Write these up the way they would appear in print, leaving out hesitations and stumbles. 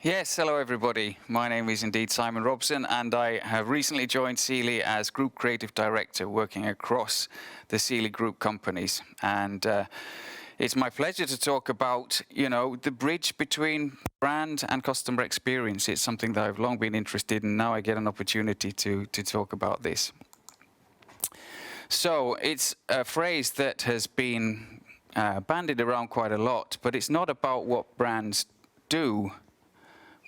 Yes, hello everybody. My name is indeed Simon Robson, and I have recently joined Siili as Group Creative Director, working across the Siili Group companies. And it's my pleasure to talk about, the bridge between brand and customer experience. It's something that I've long been interested in. Now I get an opportunity to talk about this. So it's a phrase that has been bandied around quite a lot, but it's not about what brands do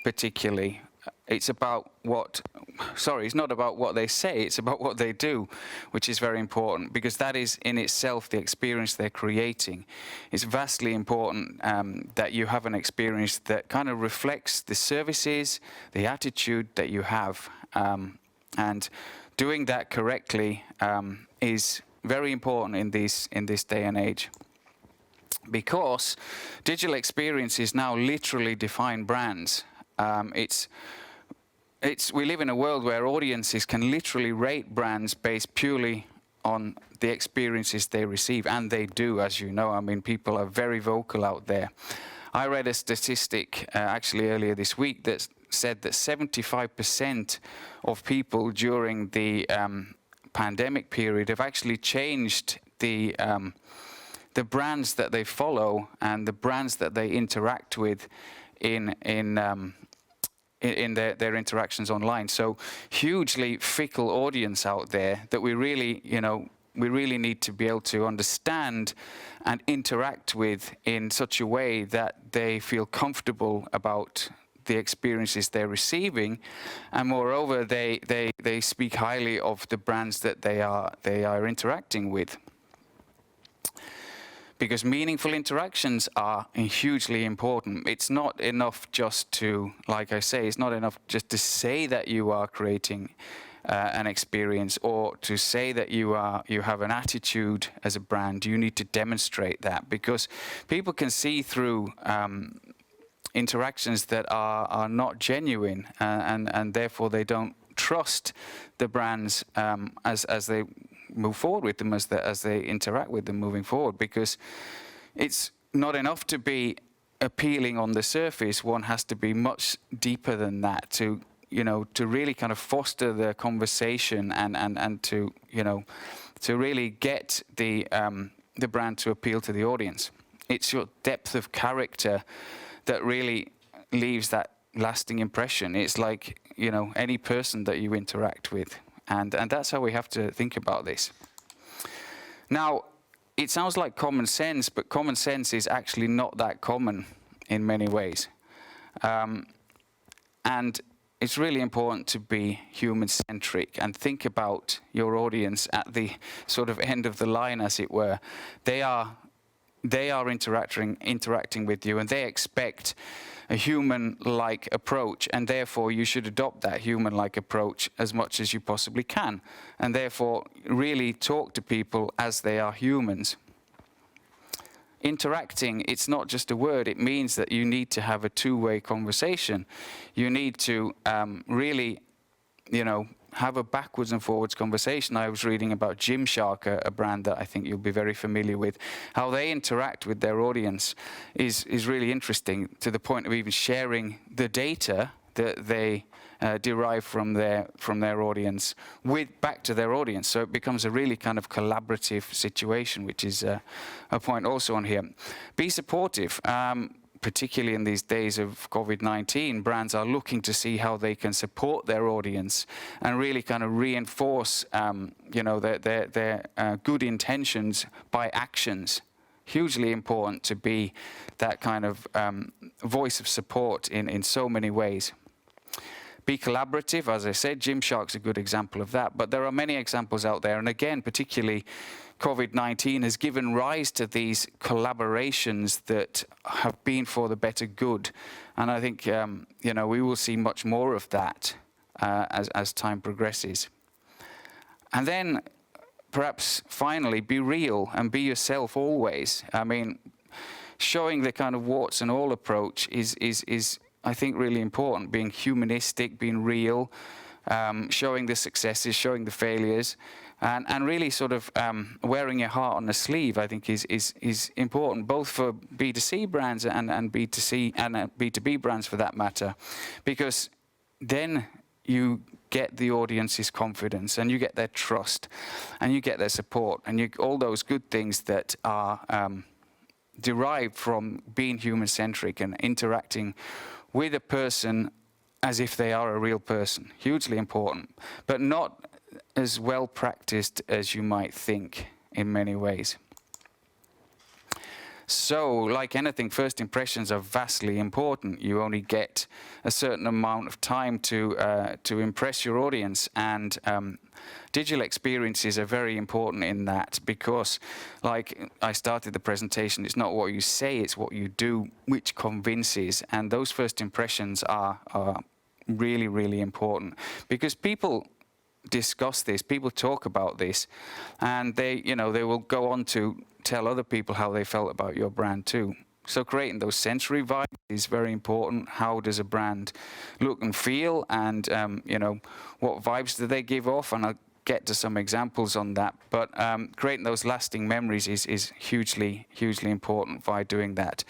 particularly. It's not about what they say, it's about what they do, which is very important, because that is in itself the experience they're creating. It's vastly important that you have an experience that kind of reflects the services, the attitude that you have. And doing that correctly is very important in this day and age. Because digital experiences now literally define brands. We live in a world where audiences can literally rate brands based purely on the experiences they receive, and they do, as you know. I mean, people are very vocal out there. I read a statistic actually earlier this week that said that 75% of people during the pandemic period have actually changed the brands that they follow and the brands that they interact with in their interactions online. So hugely fickle audience out there that we really need to be able to understand and interact with in such a way that they feel comfortable about the experiences they're receiving, and moreover they speak highly of the brands that they are interacting with. Because meaningful interactions are hugely important. It's not enough just to, like I say, it's not enough just to say that you are creating an experience, or to say that you have an attitude as a brand. You need to demonstrate that, because people can see through interactions that are not genuine, and therefore they don't trust the brands as they move forward with them, as they interact with them moving forward. Because it's not enough to be appealing on the surface. One has to be much deeper than that to really kind of foster the conversation and to really get the brand to appeal to the audience. It's your depth of character that really leaves that lasting impression. It's like any person that you interact with. And that's how we have to think about this. Now, it sounds like common sense, but common sense is actually not that common in many ways. And it's really important to be human-centric and think about your audience at the sort of end of the line, as it were. They are interacting with you, and they expect a human-like approach, and therefore you should adopt that human-like approach as much as you possibly can, and therefore really talk to people as they are humans. Interacting, it's not just a word. It means that you need to have a two-way conversation. You need to really, have a backwards and forwards conversation. I was reading about Gymshark, a brand that I think you'll be very familiar with. How they interact with their audience is really interesting, to the point of even sharing the data that they derive from their audience back to their audience. So it becomes a really kind of collaborative situation, which is a point also on here. Be supportive. Particularly in these days of COVID-19, brands are looking to see how they can support their audience and really kind of reinforce, their good intentions by actions. Hugely important to be that kind of voice of support in so many ways. Be collaborative, as I said. Gymshark's a good example of that, but there are many examples out there, and again, particularly COVID-19 has given rise to these collaborations that have been for the better good, and I think we will see much more of that as time progresses. And then, perhaps finally, be real and be yourself always. I mean, showing the kind of warts and all approach is I think really important. Being humanistic, being real, showing the successes, showing the failures, And really sort of wearing your heart on the sleeve, I think, is important, both for B2C brands and B2C and B2B brands for that matter, because then you get the audience's confidence and you get their trust and you get their support and all those good things that are derived from being human-centric and interacting with a person as if they are a real person. Hugely important, but not as well practiced as you might think in many ways. So, like anything, first impressions are vastly important. You only get a certain amount of time to impress your audience, and digital experiences are very important in that, because, like I started the presentation, it's not what you say, it's what you do which convinces, and those first impressions are really, really important, because people discuss this, people talk about this, and they will go on to tell other people how they felt about your brand too. So creating those sensory vibes is very important. How does a brand look and feel, and what vibes do they give off? And I'll get to some examples on that. But creating those lasting memories is hugely, hugely important by doing that.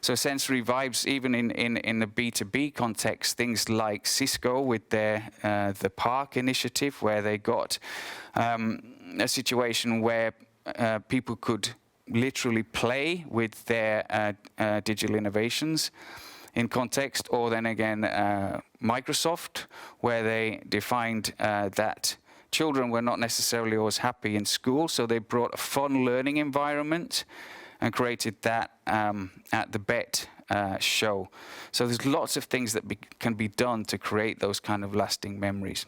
So sensory vibes, even in the B2B context, things like Cisco with their the Park initiative, where they got a situation where people could literally play with their digital innovations in context, or then again Microsoft, where they defined that children were not necessarily always happy in school, so they brought a fun learning environment and created that at the BET show. So there's lots of things that can be done to create those kind of lasting memories.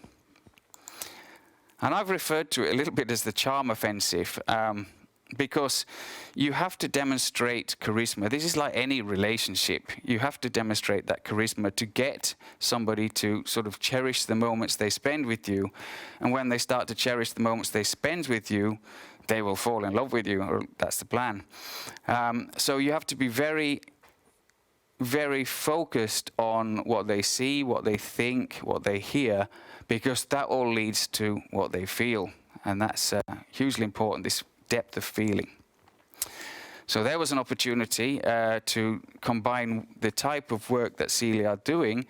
And I've referred to it a little bit as the charm offensive, because you have to demonstrate charisma. This is like any relationship. You have to demonstrate that charisma to get somebody to sort of cherish the moments they spend with you. And when they start to cherish the moments they spend with you, they will fall in love with you, or that's the plan. So you have to be very, very focused on what they see, what they think, what they hear, because that all leads to what they feel. And that's hugely important, this depth of feeling. So there was an opportunity to combine the type of work that Siili are doing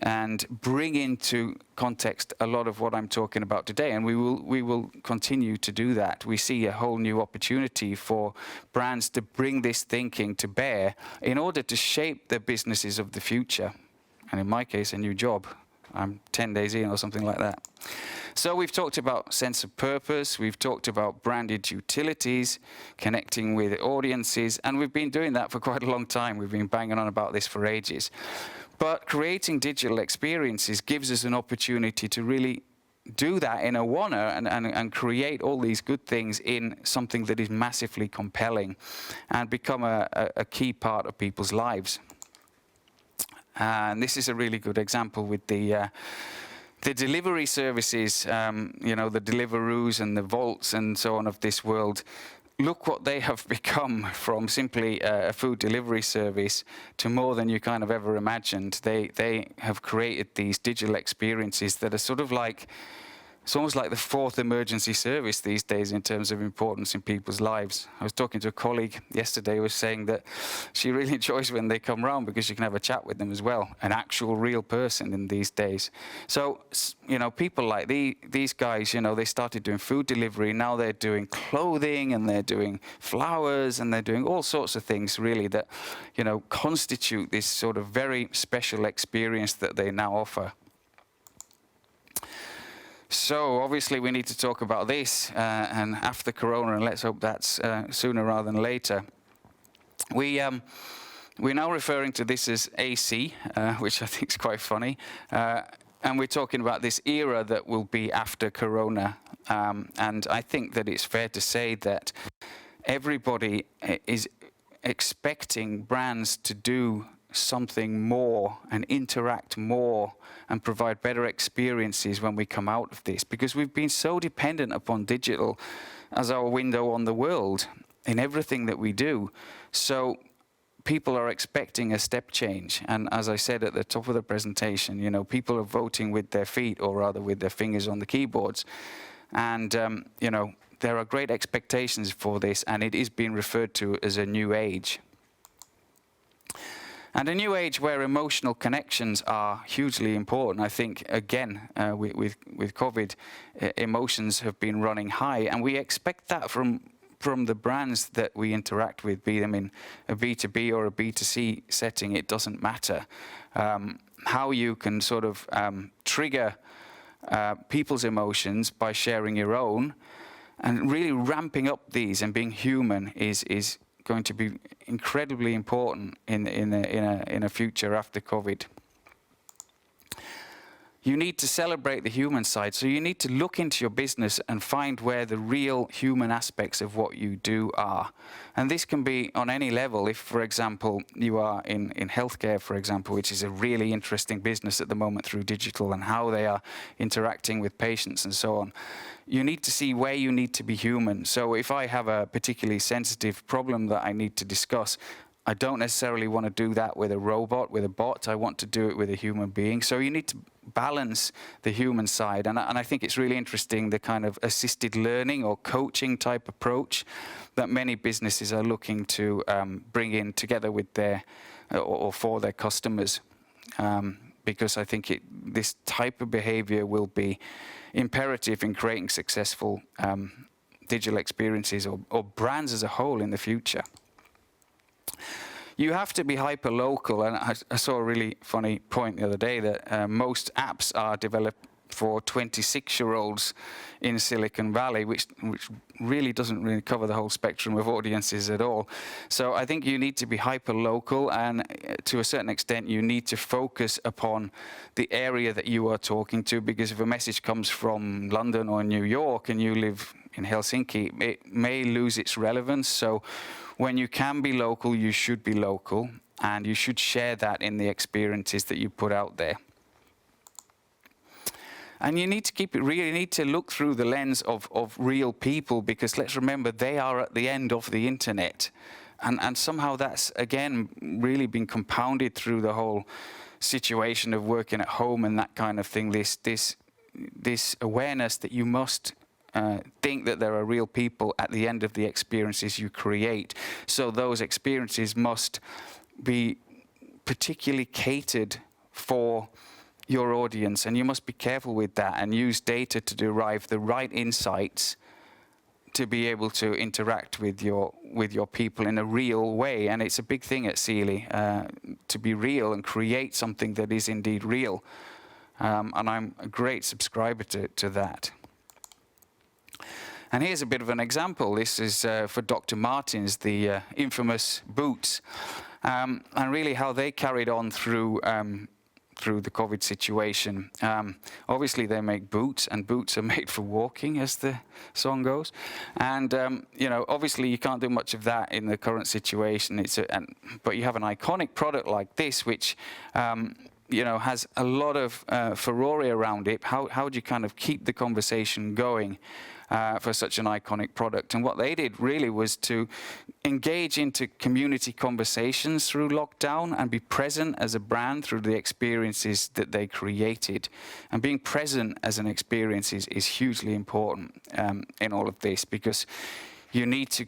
and bring into context a lot of what I'm talking about today. And we will continue to do that. We see a whole new opportunity for brands to bring this thinking to bear in order to shape the businesses of the future. And in my case, a new job. I'm 10 days in or something like that. So we've talked about sense of purpose, we've talked about branded utilities, connecting with audiences, and we've been doing that for quite a long time. We've been banging on about this for ages. But creating digital experiences gives us an opportunity to really do that in a oneer and create all these good things in something that is massively compelling and become a key part of people's lives. And this is a really good example with the delivery services, the Deliveroos and the Volts and so on of this world. Look what they have become from simply a food delivery service to more than you kind of ever imagined. They have created these digital experiences that are sort of like, it's almost like the fourth emergency service these days in terms of importance in people's lives. I was talking to a colleague yesterday who was saying that she really enjoys when they come round because you can have a chat with them as well, an actual real person in these days. So, people like these guys, they started doing food delivery, now they're doing clothing and they're doing flowers and they're doing all sorts of things really that, constitute this sort of very special experience that they now offer. So obviously we need to talk about this and after Corona, and let's hope that's sooner rather than later. We're now referring to this as AC, which I think is quite funny. And we're talking about this era that will be after Corona. And I think that it's fair to say that everybody is expecting brands to do something more and interact more and provide better experiences when we come out of this, because we've been so dependent upon digital as our window on the world in everything that we do. So people are expecting a step change, and as I said at the top of the presentation, people are voting with their feet, or rather with their fingers on the keyboards. And, there are great expectations for this, and it is being referred to as a new age. And a new age where emotional connections are hugely important. I think, again, with COVID, emotions have been running high, and we expect that from the brands that we interact with, be them in a B2B or a B2C setting, it doesn't matter. How you can sort of trigger people's emotions by sharing your own, and really ramping up these and being human is going to be incredibly important in a future after COVID. You need to celebrate the human side, so you need to look into your business and find where the real human aspects of what you do are. And this can be on any level. If, for example, you are in healthcare, for example, which is a really interesting business at the moment through digital and how they are interacting with patients and so on, you need to see where you need to be human. So if I have a particularly sensitive problem that I need to discuss, I don't necessarily want to do that with a robot, with a bot. I want to do it with a human being. So you need to balance the human side. And I think it's really interesting, the kind of assisted learning or coaching type approach that many businesses are looking to bring in together with their or for their customers. Because I think this type of behavior will be imperative in creating successful digital experiences or brands as a whole in the future. You have to be hyper-local, and I saw a really funny point the other day that most apps are developed for 26-year-olds in Silicon Valley, which really doesn't really cover the whole spectrum of audiences at all. So I think you need to be hyper-local, and to a certain extent you need to focus upon the area that you are talking to, because if a message comes from London or New York and you live in Helsinki, it may lose its relevance. So when you can be local, you should be local, and you should share that in the experiences that you put out there. And you need to keep it real. You need to look through the lens of real people, because let's remember, they are at the end of the internet. And somehow that's, again, really been compounded through the whole situation of working at home and that kind of thing. This awareness that you must think that there are real people at the end of the experiences you create. So those experiences must be particularly catered for your audience, and you must be careful with that and use data to derive the right insights to be able to interact with your people in a real way. And it's a big thing at Siili to be real and create something that is indeed real. And I'm a great subscriber to that. And here's a bit of an example. This is for Dr. Martens, the infamous boots, and really how they carried on through the COVID situation. Obviously they make boots, and boots are made for walking, as the song goes. And obviously you can't do much of that in the current situation. But you have an iconic product like this, which has a lot of furore around it. How do you kind of keep the conversation going for such an iconic product? And what they did really was to engage into community conversations through lockdown and be present as a brand through the experiences that they created. And being present as an experience is hugely important in all of this, because you need to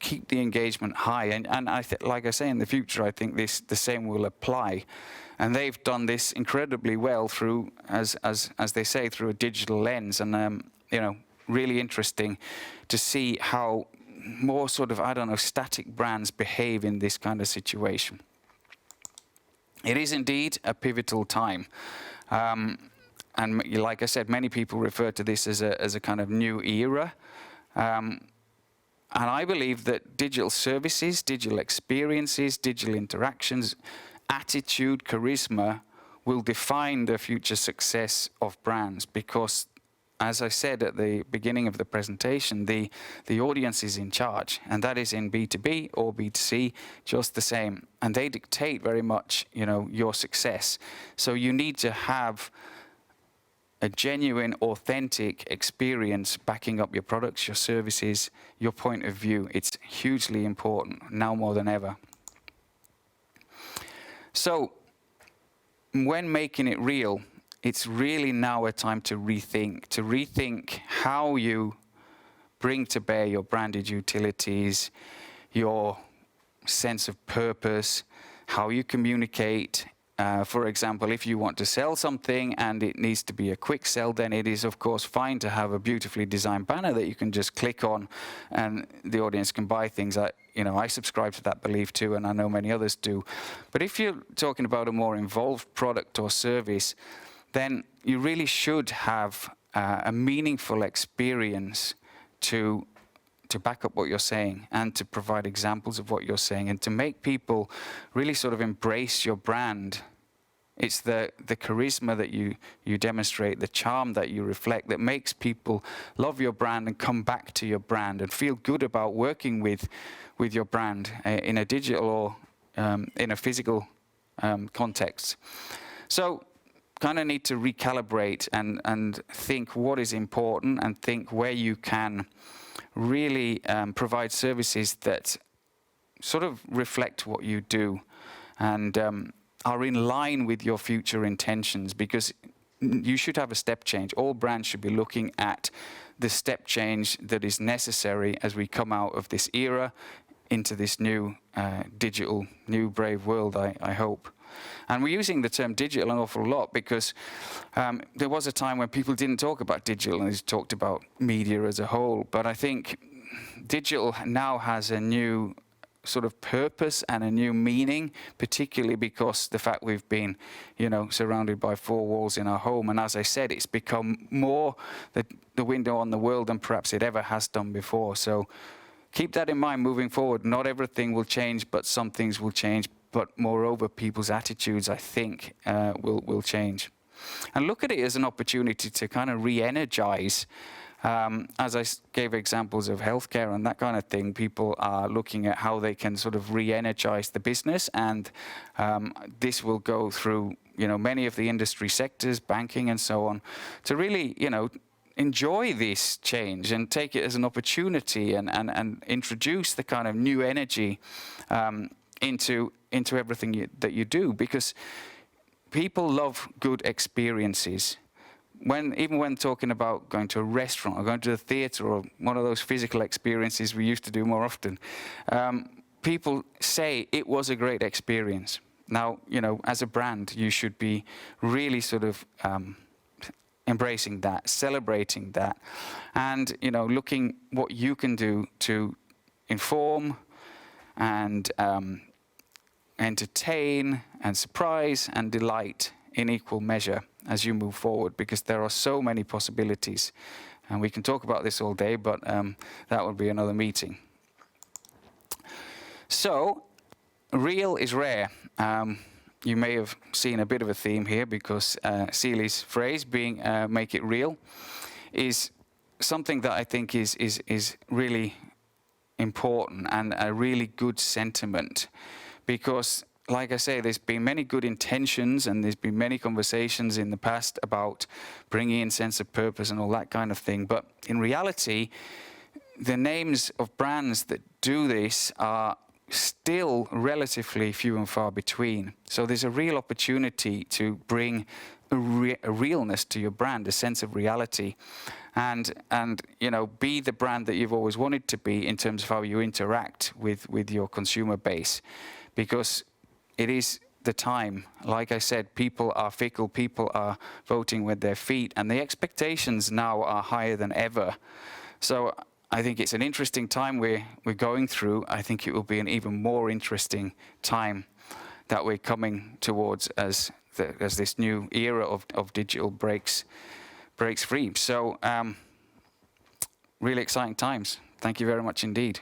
keep the engagement high. And like I say, in the future, I think the same will apply. And they've done this incredibly well through, as they say, through a digital lens. And really interesting to see how more sort of, static brands behave in this kind of situation. It is indeed a pivotal time. And like I said, many people refer to this as a kind of new era. And I believe that digital services, digital experiences, digital interactions, attitude, charisma will define the future success of brands, because, as I said at the beginning of the presentation, the audience is in charge, and that is in B2B or B2C just the same. And they dictate very much, your success. So you need to have a genuine, authentic experience backing up your products, your services, your point of view. It's hugely important now more than ever. So when making it real, it's really now a time to rethink how you bring to bear your branded utilities, your sense of purpose, how you communicate. For example, if you want to sell something and it needs to be a quick sell, then it is of course fine to have a beautifully designed banner that you can just click on and the audience can buy things. I subscribe to that belief too, and I know many others do. But if you're talking about a more involved product or service, then you really should have a meaningful experience to back up what you're saying and to provide examples of what you're saying and to make people really sort of embrace your brand. It's the charisma that you demonstrate, the charm that you reflect that makes people love your brand and come back to your brand and feel good about working with your brand in a digital or in a physical context. So kind of need to recalibrate and think what is important and think where you can really provide services that sort of reflect what you do and are in line with your future intentions, because you should have a step change. All brands should be looking at the step change that is necessary as we come out of this era into this new digital, new brave world, I hope. And we're using the term digital an awful lot because there was a time when people didn't talk about digital and they talked about media as a whole. But I think digital now has a new sort of purpose and a new meaning, particularly because the fact we've been, surrounded by four walls in our home. And as I said, it's become more the window on the world than perhaps it ever has done before. So keep that in mind moving forward. Not everything will change, but some things will change. But moreover, people's attitudes, I think, will change. And look at it as an opportunity to kind of re-energize. As I gave examples of healthcare and that kind of thing, people are looking at how they can sort of re-energize the business. And this will go through, many of the industry sectors, banking and so on, to really, enjoy this change and take it as an opportunity and introduce the kind of new energy into everything that you do, because people love good experiences. Even when talking about going to a restaurant or going to the theatre or one of those physical experiences we used to do more often, people say it was a great experience. Now, as a brand, you should be really sort of embracing that, celebrating that, and looking what you can do to inform and entertain and surprise and delight in equal measure as you move forward, because there are so many possibilities. And we can talk about this all day, but that would be another meeting. So, real is rare. You may have seen a bit of a theme here, because Siili's phrase, being make it real, is something that I think is really important and a really good sentiment. Because, like I say, there's been many good intentions and there's been many conversations in the past about bringing in sense of purpose and all that kind of thing. But in reality, the names of brands that do this are still relatively few and far between. So there's a real opportunity to bring a realness to your brand, a sense of reality, and be the brand that you've always wanted to be in terms of how you interact with your consumer base. Because it is the time. Like I said, people are fickle, people are voting with their feet, and the expectations now are higher than ever. So I think it's an interesting time we're going through. I think it will be an even more interesting time that we're coming towards as this new era of digital breaks free. So really exciting times. Thank you very much indeed.